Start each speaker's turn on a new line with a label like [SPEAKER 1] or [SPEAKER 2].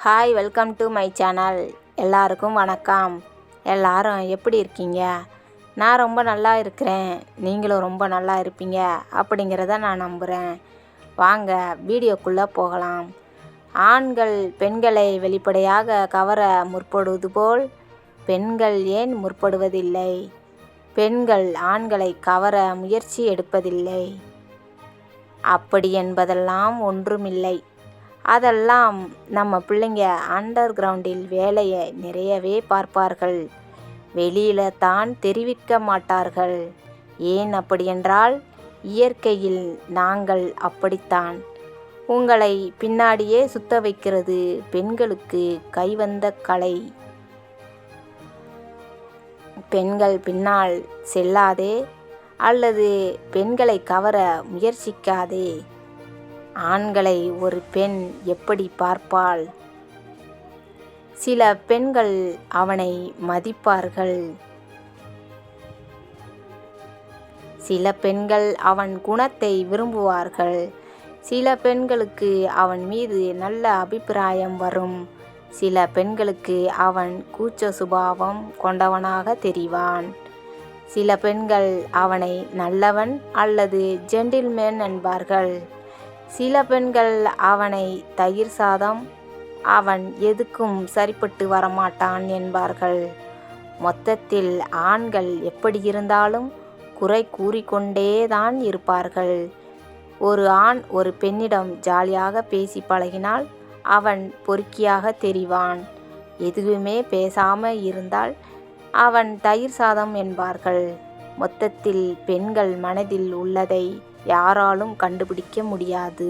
[SPEAKER 1] Hi, welcome to my channel. எல்லாருக்கும் வணக்கம். எல்லாரும் எப்படி இருக்கீங்க? நான் ரொம்ப நல்லா இருக்கிறேன். நீங்களும் ரொம்ப நல்லா இருப்பீங்க அப்படிங்கிறத நான் நம்புகிறேன். வாங்க வீடியோக்குள்ளே போகலாம். ஆண்கள் பெண்களை வெளிப்படையாக கவர முற்படுவது போல் பெண்கள் ஏன் முற்படுவதில்லை? பெண்கள் ஆண்களை கவர முயற்சி எடுப்பதில்லை. அப்படி என்பதெல்லாம் ஒன்றுமில்லை. அதெல்லாம் நம்ம பிள்ளைங்க அண்டர் கிரவுண்டில் வேலையை நிறையவே பார்ப்பார்கள். வெளியில் தான் தெரிவிக்க மாட்டார்கள். ஏன் அப்படியென்றால் இயற்கையில் நாங்கள் அப்படித்தான். உங்களை பின்னாடியே சுத்த வைக்கிறது பெண்களுக்கு கைவந்த கலை. பெண்கள் பின்னால் செல்லாதே அல்லது பெண்களை கவர முயற்சிக்காதே. ஆண்களை ஒரு பெண் எப்படி பார்ப்பாள்? சில பெண்கள் அவனை மதிப்பார்கள். சில பெண்கள் அவன் குணத்தை விரும்புவார்கள். சில பெண்களுக்கு அவன் மீது நல்ல அபிப்பிராயம் வரும். சில பெண்களுக்கு அவன் கூச்ச சுபாவம் கொண்டவனாக தெரிவான். சில பெண்கள் அவனை நல்லவன் அல்லது ஜென்டில்மேன் என்பார்கள். சில பெண்கள் அவனை தயிர் சாதம், அவன் எதுக்கும் சரிப்பட்டு வரமாட்டான் என்பார்கள். மொத்தத்தில் ஆண்கள் எப்படி இருந்தாலும் குறை கூறிக்கொண்டே தான் இருப்பார்கள். ஒரு ஆண் ஒரு பெண்ணிடம் ஜாலியாக பேசி பழகினால் அவன் பொறுக்கியாக தெரிவான். எதுவுமே பேசாமல் இருந்தால் அவன் தயிர் சாதம் என்பார்கள். மொத்தத்தில் பெண்கள் மனதில் உள்ளதை யாராலும் கண்டுபிடிக்க முடியாது.